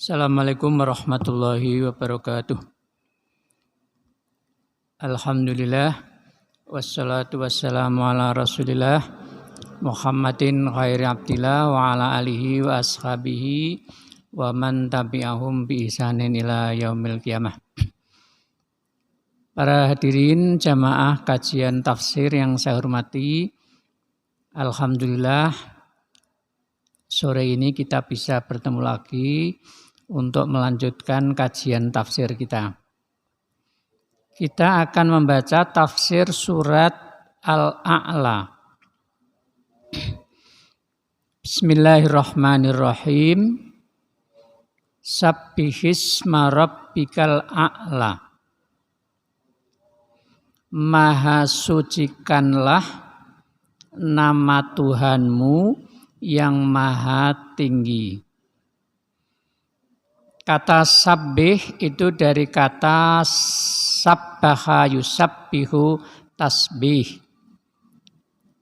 Assalamualaikum warahmatullahi wabarakatuh. Alhamdulillah wassalatu wassalamu ala Rasulillah Muhammadin khairi abdillah wa ala alihi wa ashabihi wa man tabi'ahum bi ihsanin ila yaumil qiyamah. Para hadirin jamaah kajian tafsir yang saya hormati, alhamdulillah sore ini kita bisa bertemu lagi untuk melanjutkan kajian tafsir kita. Kita akan membaca tafsir surat Al-A'la. Bismillahirrahmanirrahim. Sabbihisma rabbikal a'la. Maha sucikanlah nama Tuhanmu yang maha tinggi. Kata sabbih itu dari kata sabbaha yusabbihu tasbih.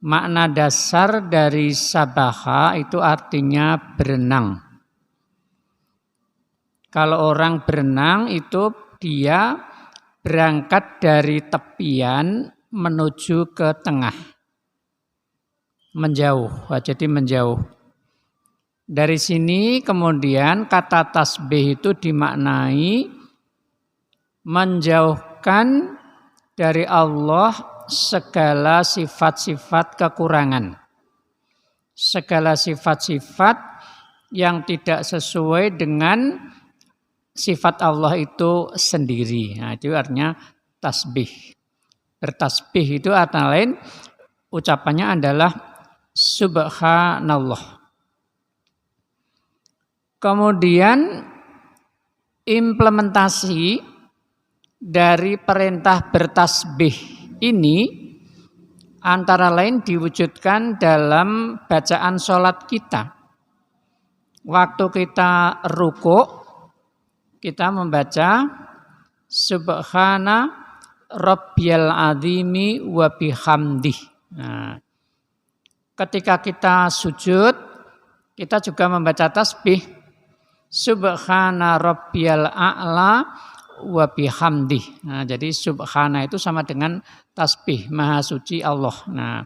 Makna dasar dari sabaha itu artinya berenang. Kalau orang berenang itu dia berangkat dari tepian menuju ke tengah. Menjauh, jadi menjauh. Dari sini kemudian kata tasbih itu dimaknai menjauhkan dari Allah segala sifat-sifat kekurangan. Segala sifat-sifat yang tidak sesuai dengan sifat Allah itu sendiri. Nah, itu artinya tasbih. Bertasbih itu antara lain ucapannya adalah subhanallah. Kemudian implementasi dari perintah bertasbih ini antara lain diwujudkan dalam bacaan sholat kita. Waktu kita rukuk, kita membaca Subhana Rabbiyal Azimi wa bihamdih. Nah, ketika kita sujud, kita juga membaca tasbih Subhana Rabbiyal A'la wa bihamdih. Nah, jadi subhana itu sama dengan tasbih, maha suci Allah. Nah,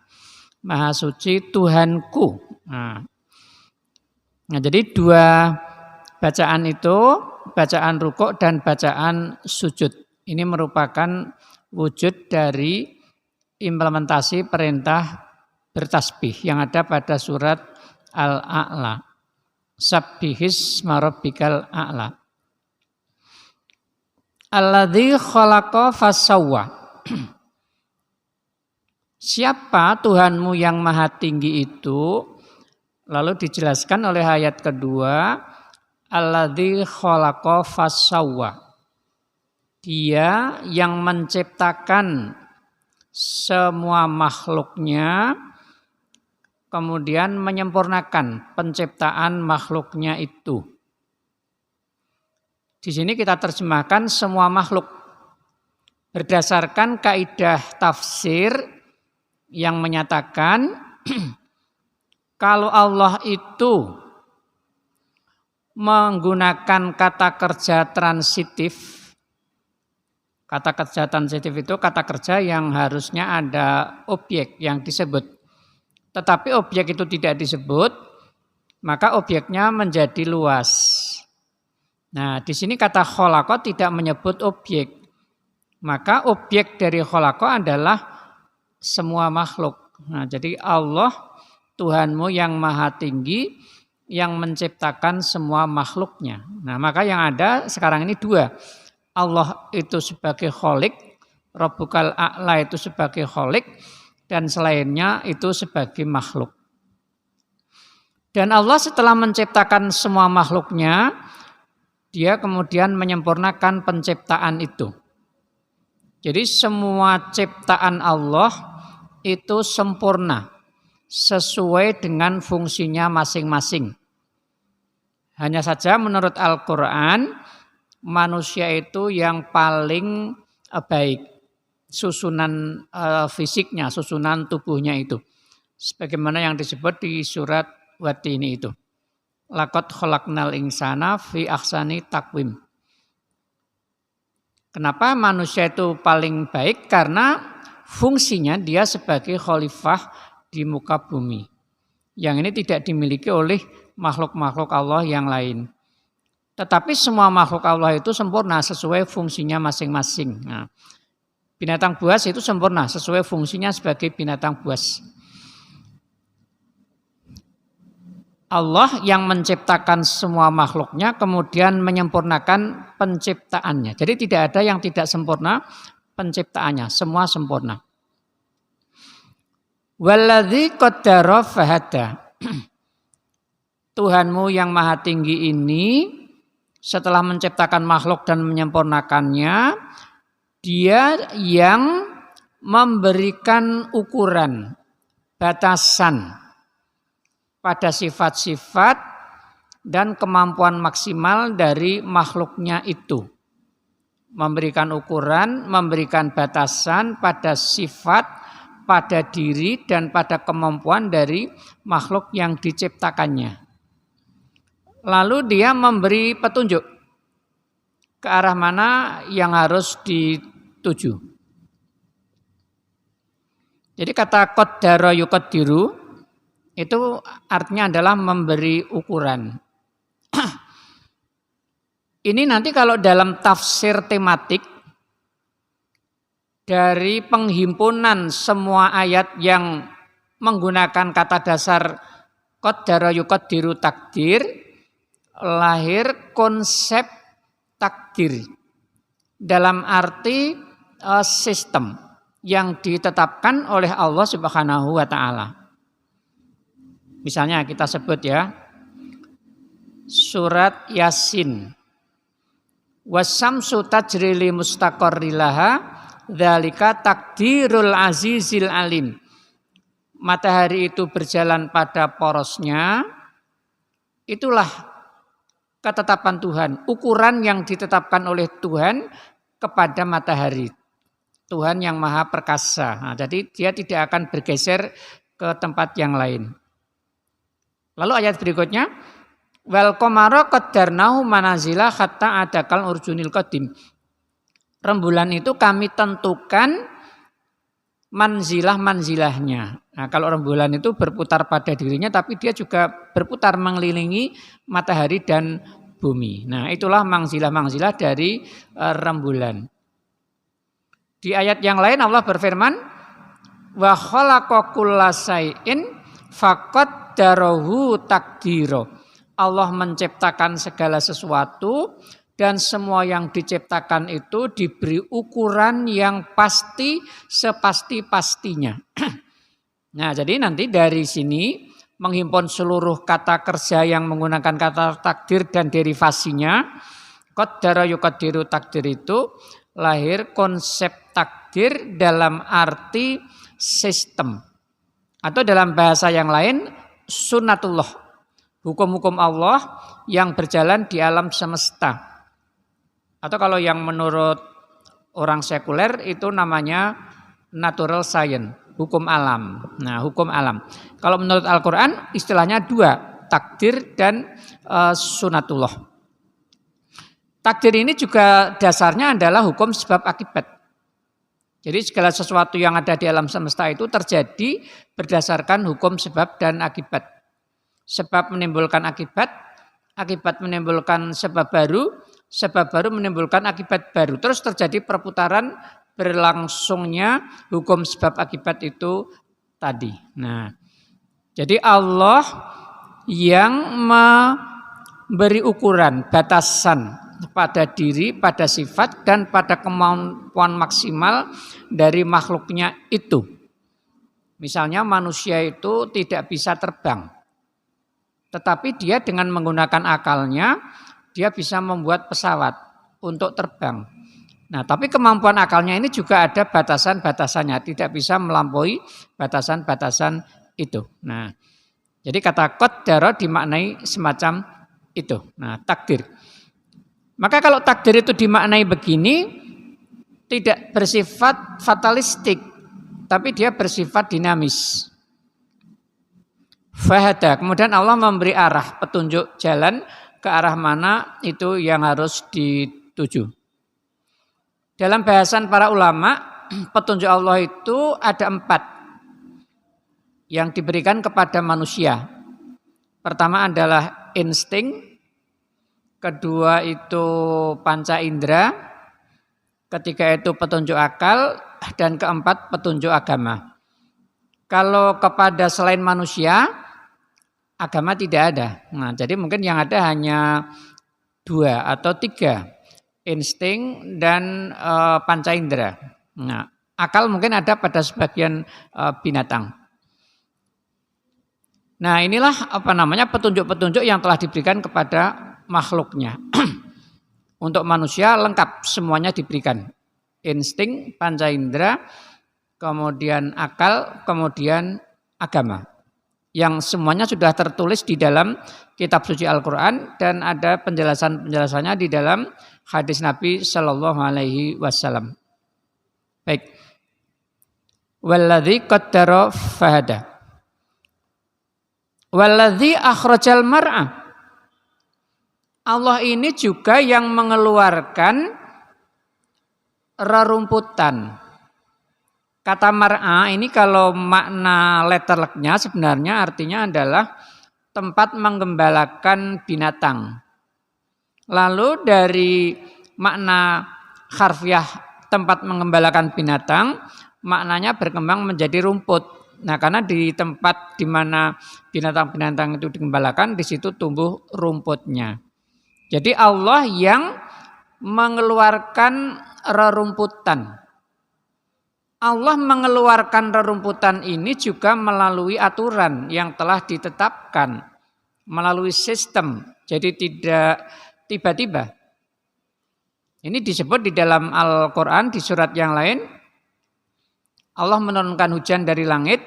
maha suci Tuhanku. Nah, jadi dua bacaan itu, bacaan rukuk dan bacaan sujud. Ini merupakan wujud dari implementasi perintah bertasbih yang ada pada surat Al-A'la. Sabbihisma rabbikal a'la. Alladzi khalaqa fasawwa. Siapa Tuhanmu yang maha tinggi itu? Lalu dijelaskan oleh ayat kedua, alladzi khalaqa fasawwa. Dia yang menciptakan semua makhluknya, kemudian menyempurnakan penciptaan makhluknya itu. Di sini kita terjemahkan semua makhluk berdasarkan kaidah tafsir yang menyatakan kalau Allah itu menggunakan kata kerja transitif. Kata kerja transitif itu kata kerja yang harusnya ada objek yang disebut. Tetapi objek itu tidak disebut, maka objeknya menjadi luas. Nah, di sini kata khalaqa tidak menyebut objek. Maka objek dari khalaqa adalah semua makhluk. Nah, jadi Allah Tuhanmu yang maha tinggi yang menciptakan semua makhluknya. Nah, maka yang ada sekarang ini dua. Allah itu sebagai khalik, Rabbukal A'la itu sebagai khalik, dan selainnya itu sebagai makhluk. Dan Allah setelah menciptakan semua makhluknya, dia kemudian menyempurnakan penciptaan itu. Jadi semua ciptaan Allah itu sempurna, sesuai dengan fungsinya masing-masing. Hanya saja menurut Al-Quran, manusia itu yang paling baik. Susunan fisiknya, susunan tubuhnya itu. Sebagaimana yang disebut di surat Watini itu. Laqad khalaqnal insana fi ahsani taqwim. Kenapa manusia itu paling baik? Karena fungsinya dia sebagai khalifah di muka bumi. Yang ini tidak dimiliki oleh makhluk-makhluk Allah yang lain. Tetapi semua makhluk Allah itu sempurna sesuai fungsinya masing-masing. Nah, binatang buas itu sempurna sesuai fungsinya sebagai binatang buas. Allah yang menciptakan semua makhluknya kemudian menyempurnakan penciptaannya. Jadi tidak ada yang tidak sempurna penciptaannya, semua sempurna. Walladzi qaddara fahada. Tuhanmu yang maha tinggi ini setelah menciptakan makhluk dan menyempurnakannya, dia yang memberikan ukuran, batasan pada sifat-sifat dan kemampuan maksimal dari makhluknya itu. Memberikan ukuran, memberikan batasan pada sifat, pada diri dan pada kemampuan dari makhluk yang diciptakannya. Lalu dia memberi petunjuk ke arah mana yang harus dituju. Jadi kata qaddara yuqaddiru itu artinya adalah memberi ukuran. Ini nanti kalau dalam tafsir tematik dari penghimpunan semua ayat yang menggunakan kata dasar qaddara yuqaddiru takdir, lahir konsep takdir dalam arti sistem yang ditetapkan oleh Allah Subhanahu wa taala. Misalnya kita sebut ya, surat Yasin. Wasamsu tajri li mustaqarrilaha dzalika takdirul azizil alim. Matahari itu berjalan pada porosnya, itulah ketetapan Tuhan, ukuran yang ditetapkan oleh Tuhan kepada matahari. Tuhan yang maha perkasa. Nah, jadi dia tidak akan bergeser ke tempat yang lain. Lalu ayat berikutnya, wal qamara qaddarnahu manazila hatta adakal urjunil qadim. Rembulan itu kami tentukan manzilahnya. Nah, kalau rembulan itu berputar pada dirinya tapi dia juga berputar mengelilingi matahari dan bumi. Nah, itulah manzilah dari rembulan. Di ayat yang lain Allah berfirman, wa khalaqa kullasyai'in faqaddarahu takdiro. Allah menciptakan segala sesuatu dan semua yang diciptakan itu diberi ukuran yang pasti sepasti-pastinya. Nah, jadi nanti dari sini menghimpun seluruh kata kerja yang menggunakan kata takdir dan derivasinya. Qaddara yuqaddiru takdir itu lahir konsep takdir dalam arti sistem. Atau dalam bahasa yang lain, sunnatullah. Hukum-hukum Allah yang berjalan di alam semesta. Atau kalau yang menurut orang sekuler itu namanya natural science, hukum alam. Nah, hukum alam. Kalau menurut Al-Quran istilahnya dua, takdir dan sunnatullah. Takdir ini juga dasarnya adalah hukum sebab akibat. Jadi segala sesuatu yang ada di alam semesta itu terjadi berdasarkan hukum sebab dan akibat. Sebab menimbulkan akibat, akibat menimbulkan sebab baru menimbulkan akibat baru. Terus terjadi perputaran berlangsungnya hukum sebab akibat itu tadi. Nah, jadi Allah yang memberi ukuran, batasan pada diri, pada sifat, dan pada kemampuan maksimal dari makhluknya itu. Misalnya manusia itu tidak bisa terbang. Tetapi dia dengan menggunakan akalnya, dia bisa membuat pesawat untuk terbang. Nah, tapi kemampuan akalnya ini juga ada batasan-batasannya, tidak bisa melampaui batasan-batasan itu. Nah, jadi kata qaddara dimaknai semacam itu. Nah, takdir. Maka kalau takdir itu dimaknai begini, tidak bersifat fatalistik, tapi dia bersifat dinamis. Fahada. Kemudian Allah memberi arah, petunjuk jalan ke arah mana itu yang harus dituju. Dalam bahasan para ulama, petunjuk Allah itu ada 4 yang diberikan kepada manusia. Pertama adalah insting, kedua itu panca indera, ketiga itu petunjuk akal, dan keempat petunjuk agama. Kalau kepada selain manusia, agama tidak ada. Nah, jadi mungkin yang ada hanya 2 atau 3, insting dan panca indera. Nah, akal mungkin ada pada sebagian binatang. Nah, inilah petunjuk-petunjuk yang telah diberikan kepada makhluknya. Untuk manusia lengkap semuanya diberikan. Insting, panca indera, kemudian akal, kemudian agama. Yang semuanya sudah tertulis di dalam kitab suci Al-Quran dan ada penjelasan-penjelasannya di dalam hadis Nabi Shallallahu Alaihi Wasallam. Baik. Walladzi qaddara fahada. Walladzi akhrajal mar'a. Allah ini juga yang mengeluarkan rerumputan. Kata mar'a ini kalau makna letterleknya sebenarnya artinya adalah tempat menggembalakan binatang. Lalu dari makna harfiah tempat menggembalakan binatang, maknanya berkembang menjadi rumput. Nah, karena di tempat di mana binatang-binatang itu digembalakan, di situ tumbuh rumputnya. Jadi Allah yang mengeluarkan rerumputan. Allah mengeluarkan rerumputan ini juga melalui aturan yang telah ditetapkan, melalui sistem. Jadi tidak tiba-tiba. Ini disebut di dalam Al-Quran di surat yang lain. Allah menurunkan hujan dari langit,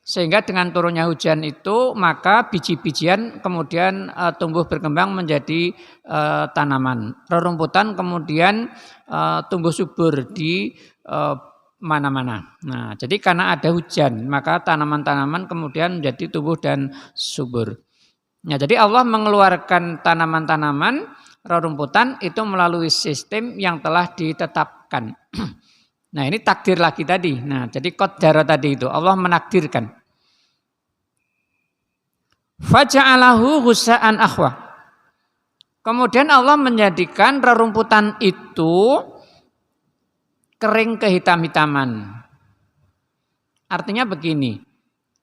sehingga dengan turunnya hujan itu maka biji-bijian kemudian tumbuh berkembang menjadi tanaman. Rerumputan kemudian tumbuh subur di mana-mana. Nah, jadi karena ada hujan, maka tanaman-tanaman kemudian menjadi tumbuh dan subur. Nah, jadi Allah mengeluarkan tanaman-tanaman, rerumputan itu melalui sistem yang telah ditetapkan. Nah, ini takdir lagi tadi. Nah, jadi qaddara tadi itu Allah menakdirkan. Faja'alahu ghusa'an akhwa. Kemudian Allah menjadikan rerumputan itu kering kehitam-hitaman. Artinya begini,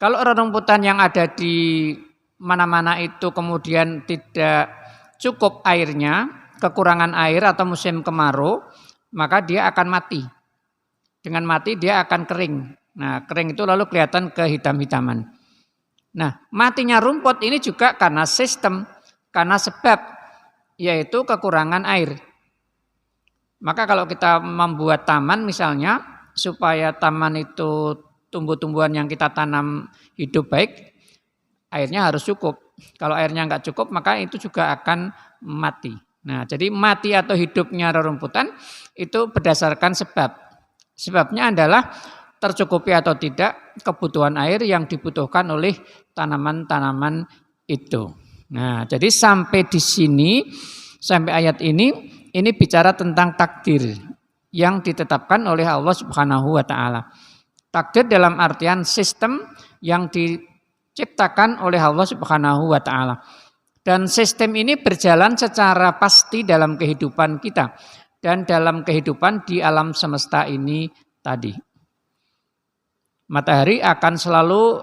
kalau rerumputan yang ada di mana-mana itu kemudian tidak cukup airnya, kekurangan air atau musim kemarau, maka dia akan mati. Dengan mati dia akan kering. Nah, kering itu lalu kelihatan kehitam-hitaman. Nah, matinya rumput ini juga karena sistem, karena sebab, yaitu kekurangan air. Maka kalau kita membuat taman misalnya, supaya taman itu tumbuh-tumbuhan yang kita tanam hidup baik, airnya harus cukup. Kalau airnya enggak cukup, maka itu juga akan mati. Nah, jadi mati atau hidupnya rerumputan itu berdasarkan sebab. Sebabnya adalah tercukupi atau tidak kebutuhan air yang dibutuhkan oleh tanaman-tanaman itu. Nah, jadi sampai di sini, sampai ayat ini bicara tentang takdir yang ditetapkan oleh Allah Subhanahu wa taala. Takdir dalam artian sistem yang diciptakan oleh Allah Subhanahu wa taala. Dan sistem ini berjalan secara pasti dalam kehidupan kita dan dalam kehidupan di alam semesta ini tadi. Matahari akan selalu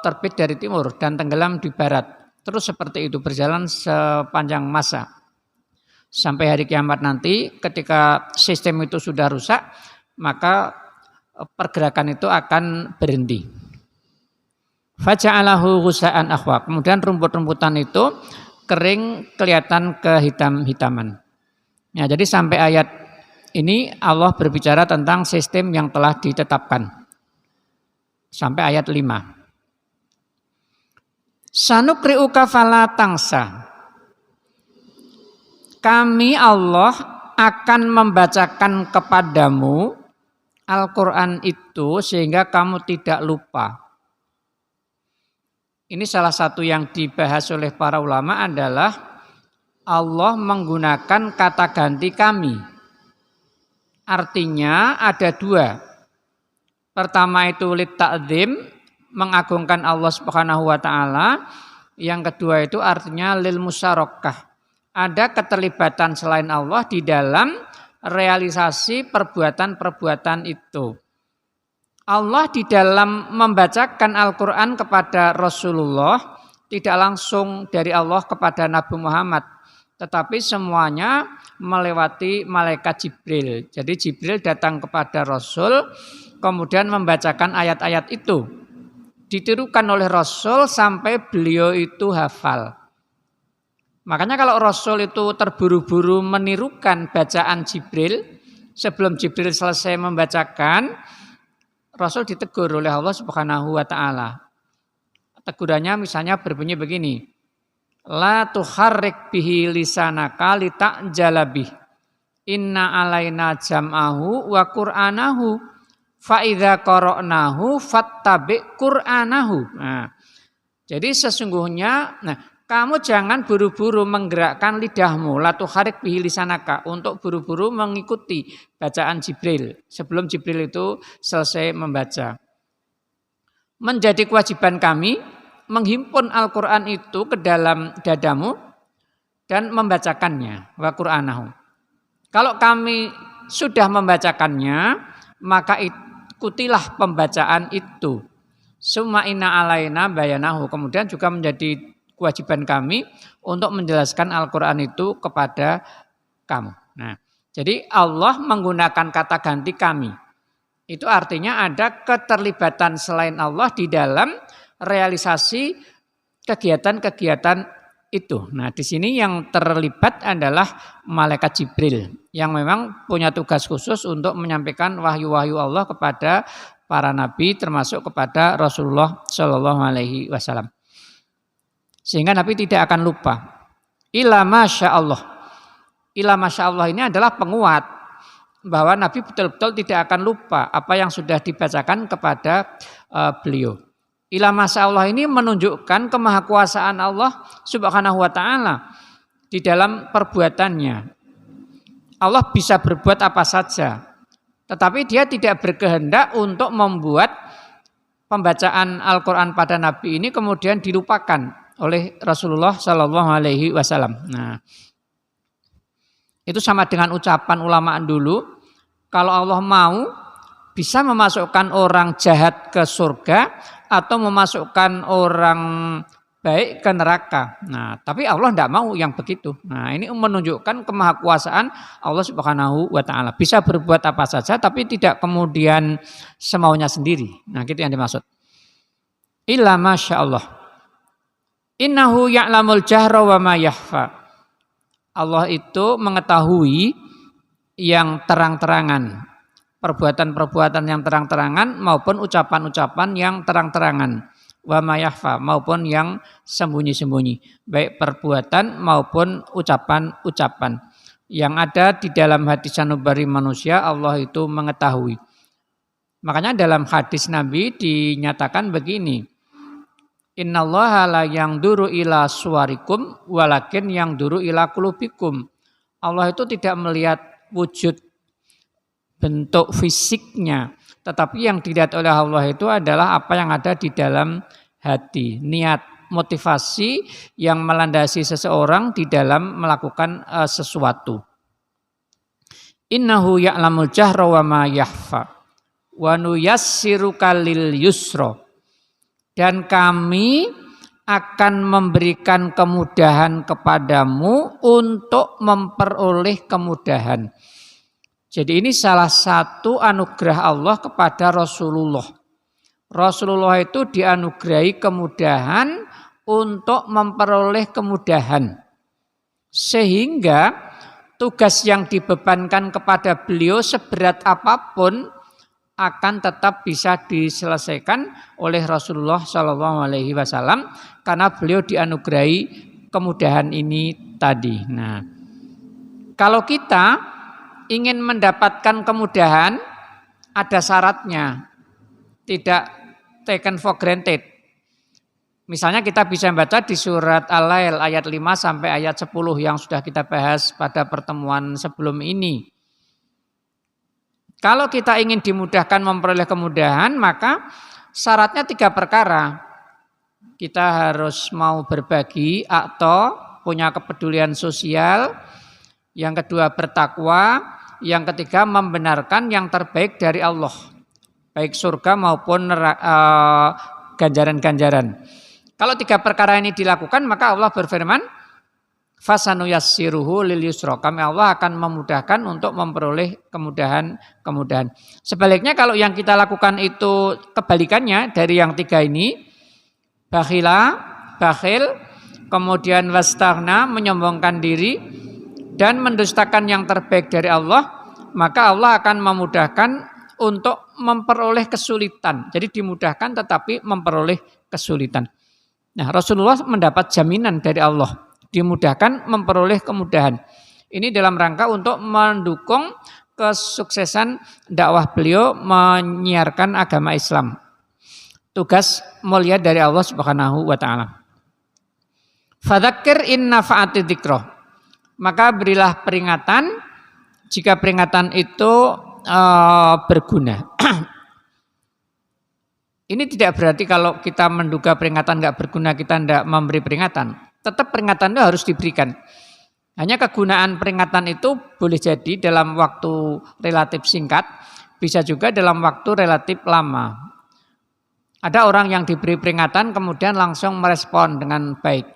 terbit dari timur dan tenggelam di barat. Terus seperti itu berjalan sepanjang masa. Sampai hari kiamat nanti ketika sistem itu sudah rusak, maka pergerakan itu akan berhenti. Faja'alahu ghusa'an akhwa. Kemudian rumput-rumputan itu kering kelihatan kehitam-hitaman. Ya, jadi sampai ayat ini Allah berbicara tentang sistem yang telah ditetapkan. Sampai ayat 5. Sanukri'uka fala tangsa. Kami Allah akan membacakan kepadamu Al-Quran itu sehingga kamu tidak lupa. Ini salah satu yang dibahas oleh para ulama adalah Allah menggunakan kata ganti kami. Artinya ada dua. Pertama itu lit ta'zim, mengagungkan Allah Subhanahu wa taala. Yang kedua itu artinya lil musyarakah. Ada keterlibatan selain Allah di dalam realisasi perbuatan-perbuatan itu. Allah di dalam membacakan Al-Quran kepada Rasulullah tidak langsung dari Allah kepada Nabi Muhammad, tetapi semuanya melewati malaikat Jibril. Jadi Jibril datang kepada Rasul, kemudian membacakan ayat-ayat itu. Ditirukan oleh Rasul sampai beliau itu hafal. Makanya kalau Rasul itu terburu-buru menirukan bacaan Jibril, sebelum Jibril selesai membacakan, Rasul ditegur oleh Allah Subhanahu wa taala. Tegurannya misalnya berbunyi begini. La tuharrik bihi lisanaka lita'jala bih. Inna alaina jam'ahu wa qur'anahu fa idza qara'nahu fattabi' qur'anahu. Nah, jadi sesungguhnya kamu jangan buru-buru menggerakkan lidahmu, la tuharrik bihi lisanaka, untuk buru-buru mengikuti bacaan Jibril sebelum Jibril itu selesai membaca. Menjadi kewajiban kami menghimpun Al-Quran itu ke dalam dadamu dan membacakannya, wa qur'anahu. Kalau kami sudah membacakannya, maka ikutilah pembacaan itu. Summa inna alaina bayanahu, kemudian juga menjadi kewajiban kami untuk menjelaskan Al-Quran itu kepada kamu. Nah, jadi Allah menggunakan kata ganti kami. Itu artinya ada keterlibatan selain Allah di dalam realisasi kegiatan-kegiatan itu. Nah, di sini yang terlibat adalah malaikat Jibril yang memang punya tugas khusus untuk menyampaikan wahyu-wahyu Allah kepada para nabi, termasuk kepada Rasulullah Shallallahu Alaihi Wasallam. Sehingga Nabi tidak akan lupa. Ila masya Allah. Ila masya Allah ini adalah penguat bahwa Nabi betul-betul tidak akan lupa apa yang sudah dibacakan kepada beliau. Ila masya Allah ini menunjukkan kemahakuasaan Allah Subhanahu wa taala di dalam perbuatannya. Allah bisa berbuat apa saja, tetapi Dia tidak berkehendak untuk membuat pembacaan Al-Quran pada Nabi ini kemudian dilupakan oleh Rasulullah Shallallahu Alaihi Wasallam. Nah, itu sama dengan ucapan ulama dulu. Kalau Allah mau, bisa memasukkan orang jahat ke surga atau memasukkan orang baik ke neraka. Nah, tapi Allah tidak mau yang begitu. Nah, ini menunjukkan kemahakuasaan Allah Subhanahu wa taala. Bisa berbuat apa saja tapi tidak kemudian semaunya sendiri. Nah, gitu yang dimaksud. Illa masya Allah. Innahu ya'lamul jahra wa ma yakhfa. Allah itu mengetahui yang terang-terangan, perbuatan-perbuatan yang terang-terangan maupun ucapan-ucapan yang terang-terangan, wa ma yakhfa, maupun yang sembunyi-sembunyi, baik perbuatan maupun ucapan-ucapan yang ada di dalam hati sanubari manusia. Allah itu mengetahui. Makanya dalam hadis Nabi dinyatakan begini, innallaha la yangduru ila suwarikum walakin yangduru ila qulubikum. Allah itu tidak melihat wujud bentuk fisiknya, tetapi yang dilihat oleh Allah itu adalah apa yang ada di dalam hati, niat, motivasi yang melandasi seseorang di dalam melakukan sesuatu. Innahu ya'lamul jahra wa ma yakhfa wa nuyassiruka lil yusra. Dan kami akan memberikan kemudahan kepadamu untuk memperoleh kemudahan. Jadi ini salah satu anugerah Allah kepada Rasulullah. Rasulullah itu dianugerahi kemudahan untuk memperoleh kemudahan. Sehingga tugas yang dibebankan kepada beliau seberat apapun akan tetap bisa diselesaikan oleh Rasulullah Shallallahu Alaihi Wasallam karena beliau dianugerahi kemudahan ini tadi. Nah, kalau kita ingin mendapatkan kemudahan, ada syaratnya, tidak taken for granted. Misalnya kita bisa baca di surat Al-Lail ayat 5 sampai ayat 10 yang sudah kita bahas pada pertemuan sebelum ini. Kalau kita ingin dimudahkan memperoleh kemudahan, maka syaratnya 3 perkara. Kita harus mau berbagi atau punya kepedulian sosial. Yang kedua bertakwa. Yang ketiga membenarkan yang terbaik dari Allah. Baik surga maupun ganjaran-ganjaran. Kalau 3 perkara ini dilakukan, maka Allah berfirman, fasanuyassiruhu lil yusra. Kami Allah akan memudahkan untuk memperoleh kemudahan. Sebaliknya kalau yang kita lakukan itu kebalikannya dari yang 3 ini, bakhil, kemudian wastaghna, menyombongkan diri, dan mendustakan yang terbaik dari Allah, maka Allah akan memudahkan untuk memperoleh kesulitan. Jadi dimudahkan tetapi memperoleh kesulitan. Nah, Rasulullah mendapat jaminan dari Allah, dimudahkan memperoleh kemudahan. Ini dalam rangka untuk mendukung kesuksesan dakwah beliau menyiarkan agama Islam. Tugas mulia dari Allah Subhanahu wa taala. Fadzakir in nafa'ati dzikra. Maka berilah peringatan jika peringatan itu berguna. Ini tidak berarti kalau kita menduga peringatan enggak berguna kita tidak memberi peringatan. Tetap peringatan itu harus diberikan. Hanya kegunaan peringatan itu boleh jadi dalam waktu relatif singkat, bisa juga dalam waktu relatif lama. Ada orang yang diberi peringatan kemudian langsung merespon dengan baik.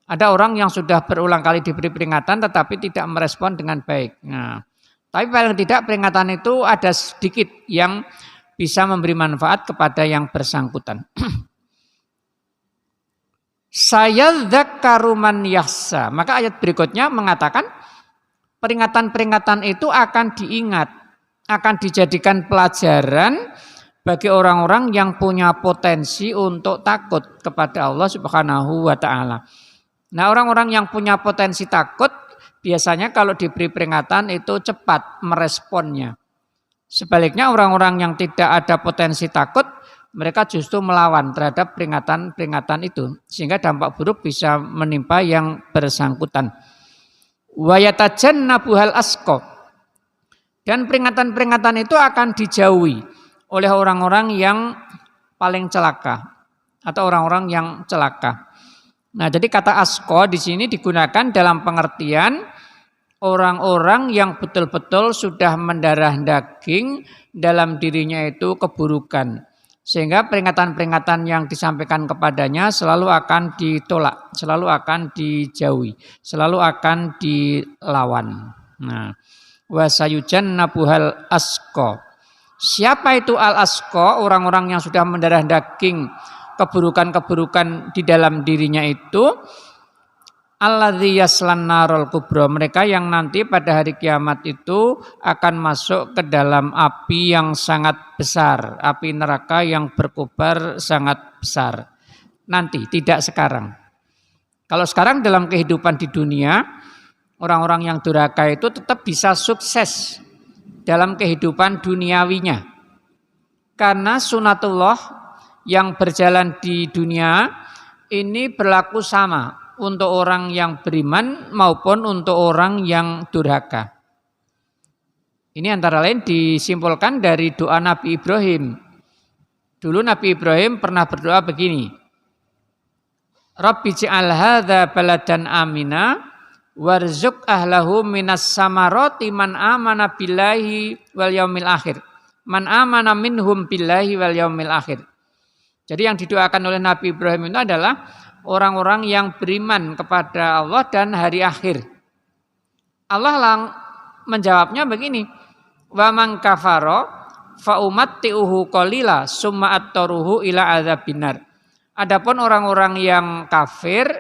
Ada orang yang sudah berulang kali diberi peringatan tetapi tidak merespon dengan baik. Nah, tapi paling tidak peringatan itu ada sedikit yang bisa memberi manfaat kepada yang bersangkutan. Sayadzakkaru man yakhsha. Maka ayat berikutnya mengatakan peringatan-peringatan itu akan diingat, akan dijadikan pelajaran bagi orang-orang yang punya potensi untuk takut kepada Allah Subhanahu wa taala. Nah, orang-orang yang punya potensi takut biasanya kalau diberi peringatan itu cepat meresponnya. Sebaliknya orang-orang yang tidak ada potensi takut, mereka justru melawan terhadap peringatan-peringatan itu. Sehingga dampak buruk bisa menimpa yang bersangkutan. Wa yatajannabuhal asqa. Dan peringatan-peringatan itu akan dijauhi oleh orang-orang yang paling celaka atau orang-orang yang celaka. Nah, jadi kata asqa di sini digunakan dalam pengertian orang-orang yang betul-betul sudah mendarah daging dalam dirinya itu keburukan. Sehingga peringatan-peringatan yang disampaikan kepadanya selalu akan ditolak, selalu akan dijauhi, selalu akan dilawan. Nah, wasayujannabuhal asqa. Siapa itu al-asqa? Orang-orang yang sudah mendarah daging keburukan-keburukan di dalam dirinya itu, alladzi yaslan narul kubra, mereka yang nanti pada hari kiamat itu akan masuk ke dalam api yang sangat besar, api neraka yang berkobar sangat besar. Nanti, tidak sekarang. Kalau sekarang dalam kehidupan di dunia, orang-orang yang durhaka itu tetap bisa sukses dalam kehidupan duniawinya. Karena sunatullah yang berjalan di dunia ini berlaku sama untuk orang yang beriman maupun untuk orang yang durhaka. Ini antara lain disimpulkan dari doa Nabi Ibrahim. Dulu Nabi Ibrahim pernah berdoa begini. Rabbi ja'al hadza baladan amina warzuq ahlahu minas samarati man amana billahi wal yaumil akhir. Man amana minhum billahi wal yaumil akhir. Jadi yang didoakan oleh Nabi Ibrahim itu adalah orang-orang yang beriman kepada Allah dan hari akhir. Allah menjawabnya begini, wa man kafara fa umatti'uhu qalila summa attaruhu ila adzabinar. Adapun orang-orang yang kafir,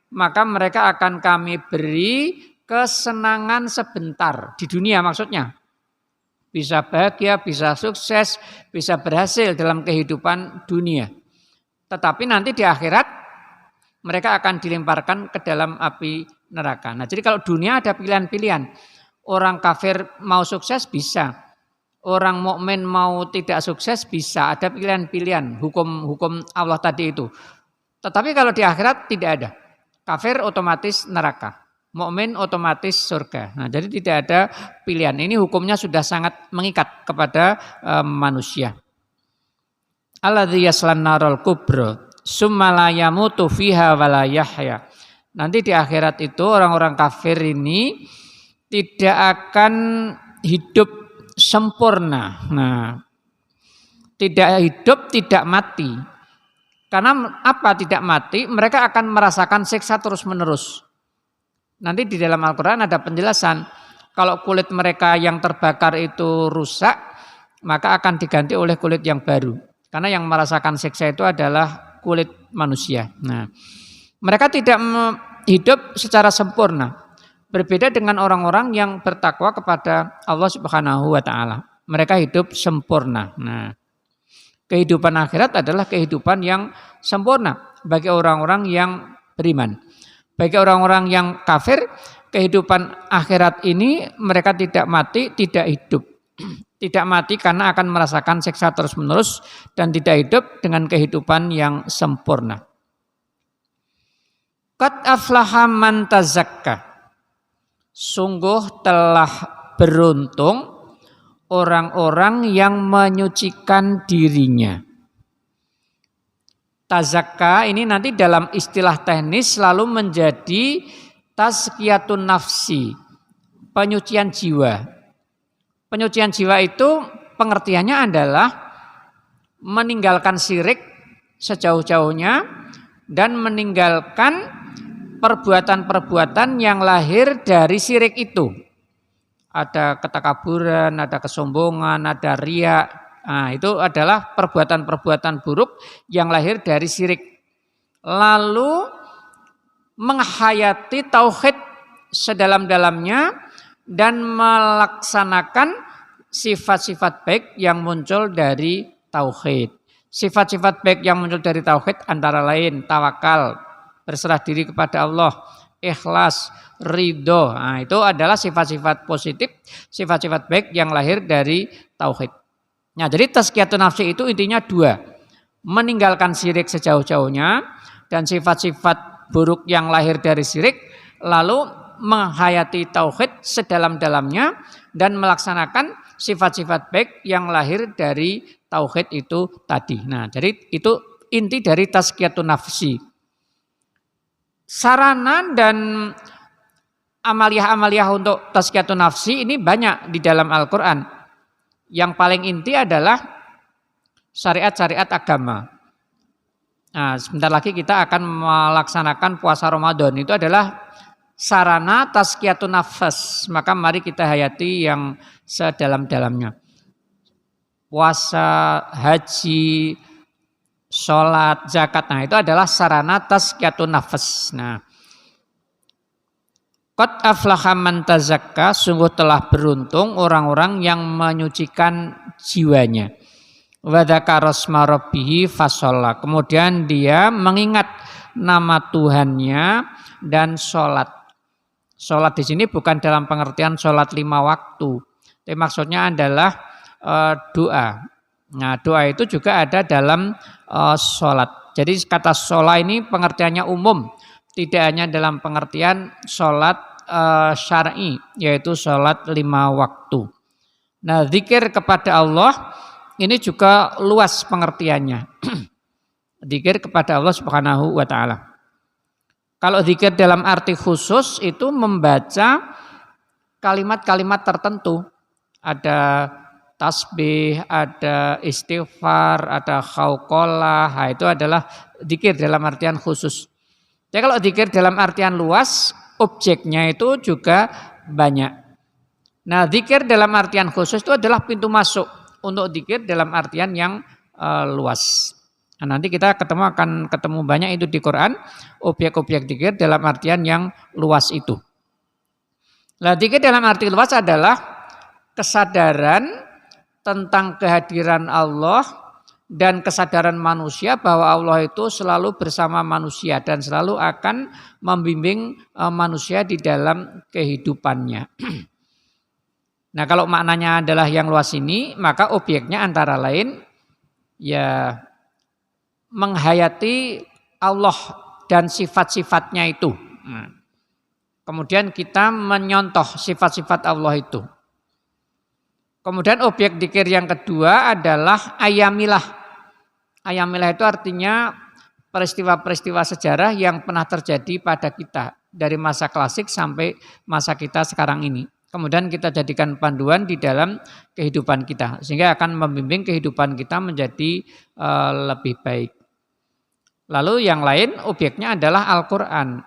maka mereka akan kami beri kesenangan sebentar di dunia maksudnya. Bisa bahagia, bisa sukses, bisa berhasil dalam kehidupan dunia. Tetapi nanti di akhirat mereka akan dilemparkan ke dalam api neraka. Nah, jadi kalau dunia ada pilihan-pilihan. Orang kafir mau sukses bisa. Orang mukmin mau tidak sukses bisa. Ada pilihan-pilihan hukum Allah tadi itu. Tetapi kalau di akhirat tidak ada. Kafir otomatis neraka, mukmin otomatis surga. Nah, jadi tidak ada pilihan. Ini hukumnya sudah sangat mengikat kepada manusia. Alladzi yaslan narul kubra summa la yamutu fiha wa la yahya. Nanti di akhirat itu orang-orang kafir ini tidak akan hidup sempurna. Nah, tidak hidup, tidak mati. Karena apa tidak mati? Mereka akan merasakan siksa terus-menerus. Nanti di dalam Al-Quran ada penjelasan, kalau kulit mereka yang terbakar itu rusak, maka akan diganti oleh kulit yang baru. Karena yang merasakan siksa itu adalah kulit manusia. Nah, mereka tidak hidup secara sempurna. Berbeda dengan orang-orang yang bertakwa kepada Allah Subhanahu wa taala. Mereka hidup sempurna. Nah, kehidupan akhirat adalah kehidupan yang sempurna bagi orang-orang yang beriman. Bagi orang-orang yang kafir, kehidupan akhirat ini mereka tidak mati, tidak hidup. Tidak mati karena akan merasakan siksa terus-menerus dan tidak hidup dengan kehidupan yang sempurna. Qad aflaha man tazakka. Sungguh telah beruntung orang-orang yang menyucikan dirinya. Tazakka ini nanti dalam istilah teknis selalu menjadi tazkiyatun nafsi, penyucian jiwa. Penyucian jiwa itu pengertiannya adalah meninggalkan syirik sejauh-jauhnya dan meninggalkan perbuatan-perbuatan yang lahir dari syirik itu. Ada ketakaburan, ada kesombongan, ada riya. Nah, itu adalah perbuatan-perbuatan buruk yang lahir dari syirik. Lalu menghayati tauhid sedalam-dalamnya dan melaksanakan sifat-sifat baik yang muncul dari tauhid. Sifat-sifat baik yang muncul dari tauhid antara lain tawakal, berserah diri kepada Allah, ikhlas, ridho. Nah, itu adalah sifat-sifat positif, sifat-sifat baik yang lahir dari tauhid. Nah, jadi tazkiyatun nafsi itu intinya dua. Meninggalkan syirik sejauh-jauhnya dan sifat-sifat buruk yang lahir dari syirik, lalu menghayati tauhid sedalam-dalamnya dan melaksanakan sifat-sifat baik yang lahir dari tauhid itu tadi. Nah, jadi itu inti dari tazkiyatun nafsi. Sarana dan amaliyah-amaliyah untuk tazkiyatun nafsi ini banyak di dalam Al-Quran. Yang paling inti adalah syariat-syariat agama. Nah, sebentar lagi kita akan melaksanakan puasa Ramadan. Itu adalah sarana tazkiyatun nafas. Maka mari kita hayati yang sedalam-dalamnya. Puasa, haji, sholat, zakat. Nah, itu adalah sarana tazkiyatun nafas. Nah, qad aflaha man tazakka, sungguh telah beruntung orang-orang yang menyucikan jiwanya. Wa dzakara asma rabbih fasholla. Kemudian dia mengingat nama Tuhannya dan sholat. Sholat di sini bukan dalam pengertian sholat 5 waktu. Tapi maksudnya adalah doa. Nah, doa itu juga ada dalam sholat. Jadi kata sholat ini pengertiannya umum. Tidak hanya dalam pengertian sholat syar'i, yaitu sholat 5 waktu. Nah, zikir kepada Allah ini juga luas pengertiannya. Zikir kepada Allah Subhanahu wa taala. Kalau zikir dalam arti khusus itu membaca kalimat-kalimat tertentu. Ada tasbih, ada istighfar, ada khauqalah. Nah, itu adalah zikir dalam artian khusus. Jadi kalau zikir dalam artian luas, objeknya itu juga banyak. Nah, zikir dalam artian khusus itu adalah pintu masuk untuk zikir dalam artian yang luas. Nah, nanti kita akan ketemu banyak itu di Quran, objek-objek zikir dalam artian yang luas itu. Nah, zikir dalam arti luas adalah kesadaran tentang kehadiran Allah dan kesadaran manusia bahwa Allah itu selalu bersama manusia dan selalu akan membimbing manusia di dalam kehidupannya. Nah, kalau maknanya adalah yang luas ini, maka objeknya antara lain ya menghayati Allah dan sifat-sifatnya itu. Nah, kemudian kita menyontoh sifat-sifat Allah itu. Kemudian objek dzikir yang kedua adalah ayamilah. Ayamilah itu artinya peristiwa-peristiwa sejarah yang pernah terjadi pada kita dari masa klasik sampai masa kita sekarang ini. Kemudian kita jadikan panduan di dalam kehidupan kita sehingga akan membimbing kehidupan kita menjadi lebih baik. Lalu yang lain objeknya adalah Al-Qur'an.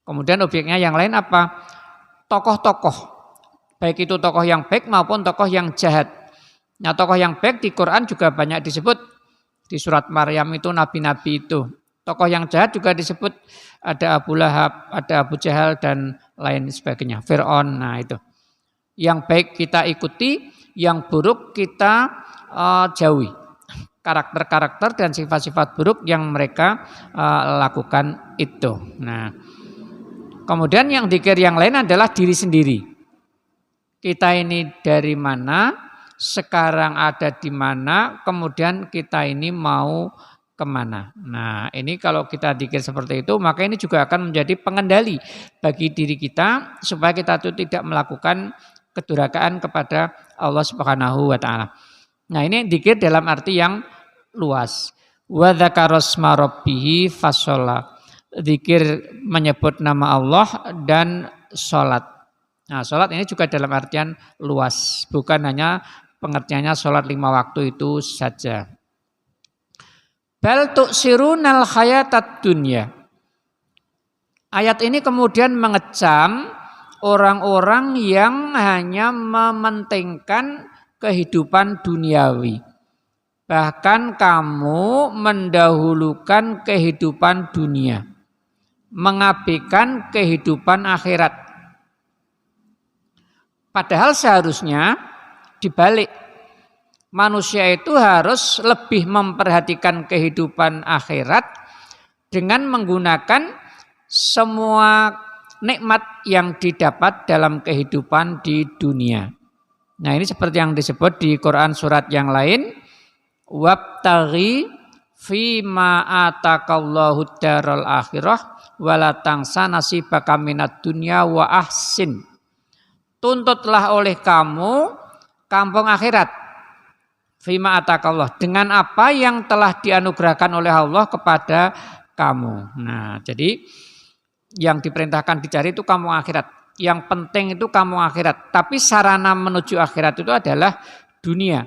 Kemudian objeknya yang lain apa? Tokoh-tokoh. Baik itu tokoh yang baik maupun tokoh yang jahat. Nah, tokoh yang baik di Quran juga banyak disebut. Di surat Maryam itu nabi-nabi itu. Tokoh yang jahat juga disebut, ada Abu Lahab, ada Abu Jahal dan lain sebagainya. Fir'aun, nah itu. Yang baik kita ikuti, yang buruk kita jauhi. Karakter-karakter dan sifat-sifat buruk yang mereka lakukan itu. Nah, kemudian yang dzikir yang lain adalah diri sendiri. Kita ini dari mana, sekarang ada di mana, kemudian kita ini mau kemana. Nah, ini kalau kita dzikir seperti itu, maka ini juga akan menjadi pengendali bagi diri kita supaya kita itu tidak melakukan kedurhakaan kepada Allah Subhanahu wa taala. Nah, ini dzikir dalam arti yang luas. Wa dzakarasma rabbih fasholla. Dzikir menyebut nama Allah dan sholat. Nah, sholat ini juga dalam artian luas, bukan hanya pengertiannya sholat 5 waktu itu saja. Bal tu'sirunal hayatad dunya. Ayat ini kemudian mengecam orang-orang yang hanya mementingkan kehidupan duniawi. Bahkan kamu mendahulukan kehidupan dunia, mengabaikan kehidupan akhirat. Padahal seharusnya dibalik. Manusia itu harus lebih memperhatikan kehidupan akhirat dengan menggunakan semua nikmat yang didapat dalam kehidupan di dunia. Nah, ini seperti yang disebut di Quran surat yang lain, wabtaghi fima atakallahu daral akhirah wala tansa nasibaka minad dunya wa ahsin. Tuntutlah oleh kamu kampung akhirat. Fima atakallah, dengan apa yang telah dianugerahkan oleh Allah kepada kamu. Nah, jadi yang diperintahkan dicari itu kampung akhirat. Yang penting itu kampung akhirat. Tapi sarana menuju akhirat itu adalah dunia.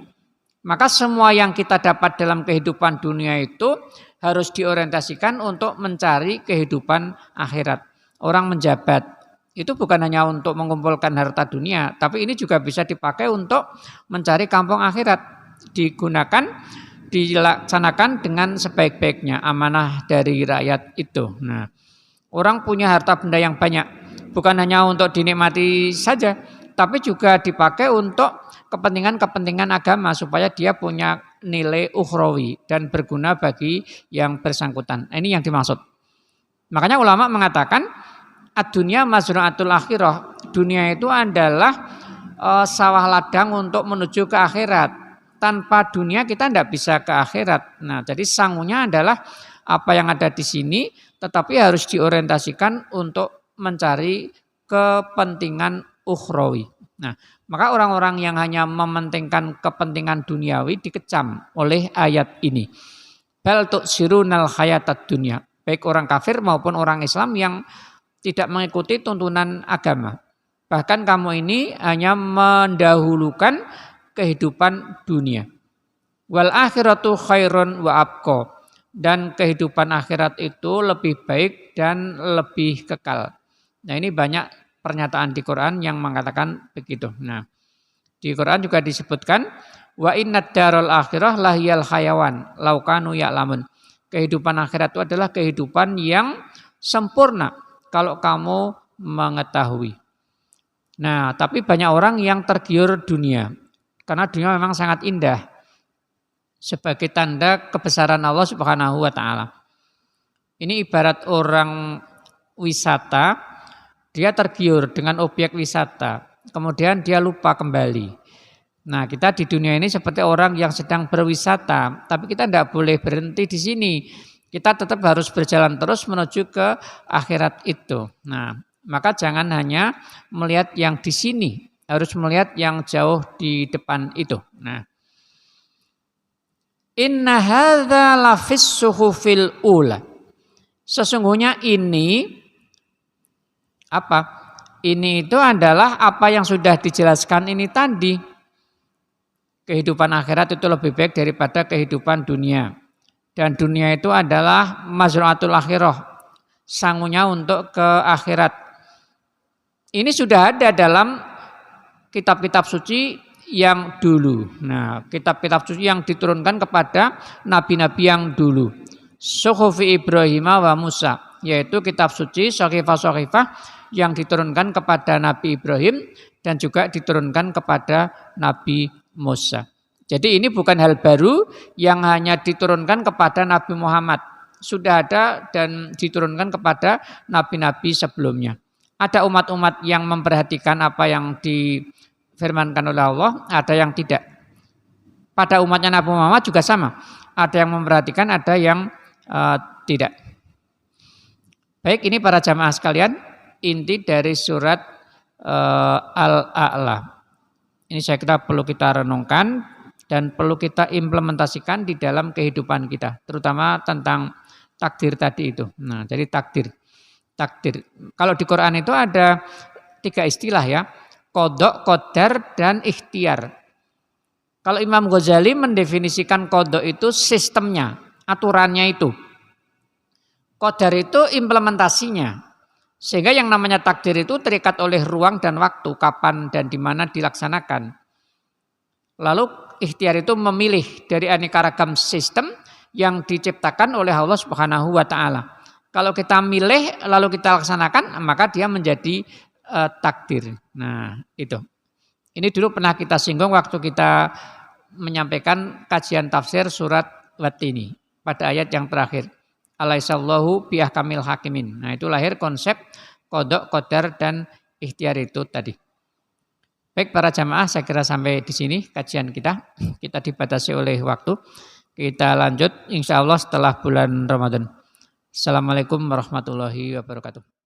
Maka semua yang kita dapat dalam kehidupan dunia itu harus diorientasikan untuk mencari kehidupan akhirat. Orang menjabat itu bukan hanya untuk mengumpulkan harta dunia, tapi ini juga bisa dipakai untuk mencari kampung akhirat. Digunakan, dilaksanakan dengan sebaik-baiknya amanah dari rakyat itu. Nah, orang punya harta benda yang banyak, bukan hanya untuk dinikmati saja, tapi juga dipakai untuk kepentingan-kepentingan agama supaya dia punya nilai ukhrawi dan berguna bagi yang bersangkutan. Ini yang dimaksud. Makanya ulama mengatakan ad-dunya mazra'atul akhirah. Dunia itu adalah sawah ladang untuk menuju ke akhirat. Tanpa dunia kita tidak bisa ke akhirat. Nah, jadi sangunya adalah apa yang ada di sini, tetapi harus diorientasikan untuk mencari kepentingan ukhrawi. Nah, maka orang-orang yang hanya mementingkan kepentingan duniawi dikecam oleh ayat ini. Bal tu'sirunal hayatad dunya. Baik orang kafir maupun orang Islam yang tidak mengikuti tuntunan agama. Bahkan kamu ini hanya mendahulukan kehidupan dunia. Wal akhiratu khairun wa abqa. Dan kehidupan akhirat itu lebih baik dan lebih kekal. Nah, ini banyak pernyataan di Quran yang mengatakan begitu. Nah, di Quran juga disebutkan wa innad daral akhirah lahiyal hayawan law kanu ya'lamun. Kehidupan akhirat itu adalah kehidupan yang sempurna kalau kamu mengetahui. Nah, tapi banyak orang yang tergiur dunia. Karena dunia memang sangat indah. Sebagai tanda kebesaran Allah Subhanahu wa taala. Ini ibarat orang wisata, dia tergiur dengan objek wisata. Kemudian dia lupa kembali. Nah, kita di dunia ini seperti orang yang sedang berwisata, tapi kita tidak boleh berhenti di sini. Kita tetap harus berjalan terus menuju ke akhirat itu. Nah, maka jangan hanya melihat yang di sini, harus melihat yang jauh di depan itu. Nah, inna hadza lafis suhufil ula. Sesungguhnya ini apa? Ini itu adalah apa yang sudah dijelaskan ini tadi. Kehidupan akhirat itu lebih baik daripada kehidupan dunia. Dan dunia itu adalah mazra'atul akhirah, sangunya untuk ke akhirat. Ini sudah ada dalam kitab-kitab suci yang dulu. Nah, kitab-kitab suci yang diturunkan kepada nabi-nabi yang dulu. Suhufi Ibrahim wa Musa, yaitu kitab suci Shahifah-Shahifah yang diturunkan kepada Nabi Ibrahim dan juga diturunkan kepada Nabi Musa. Jadi ini bukan hal baru yang hanya diturunkan kepada Nabi Muhammad. Sudah ada dan diturunkan kepada nabi-nabi sebelumnya. Ada umat-umat yang memperhatikan apa yang difirmankan oleh Allah, ada yang tidak. Pada umatnya Nabi Muhammad juga sama. Ada yang memperhatikan, ada yang tidak. Baik, ini para jamaah sekalian, inti dari surat Al-A'la. Ini saya kira perlu kita renungkan dan perlu kita implementasikan di dalam kehidupan kita, terutama tentang takdir tadi itu. Nah, jadi takdir. Kalau di Quran itu ada 3 istilah ya, qada, qadar, dan ikhtiar. Kalau Imam Ghazali mendefinisikan qada itu sistemnya, aturannya itu. Qadar itu implementasinya. Sehingga yang namanya takdir itu terikat oleh ruang dan waktu, kapan dan di mana dilaksanakan. Lalu ikhtiar itu memilih dari aneka ragam sistem yang diciptakan oleh Allah Subhanahu wa taala. Kalau kita milih lalu kita laksanakan, maka dia menjadi takdir. Nah, itu. Ini dulu pernah kita singgung waktu kita menyampaikan kajian tafsir surat Wat-Tini pada ayat yang terakhir. Alaihissallahu biahkamil hakimin. Nah, itu lahir konsep qada, qadar, dan ikhtiar itu tadi. Baik para jamaah, saya kira sampai di sini kajian kita. Kita dibatasi oleh waktu. Kita lanjut insya Allah setelah bulan Ramadan. Assalamualaikum warahmatullahi wabarakatuh.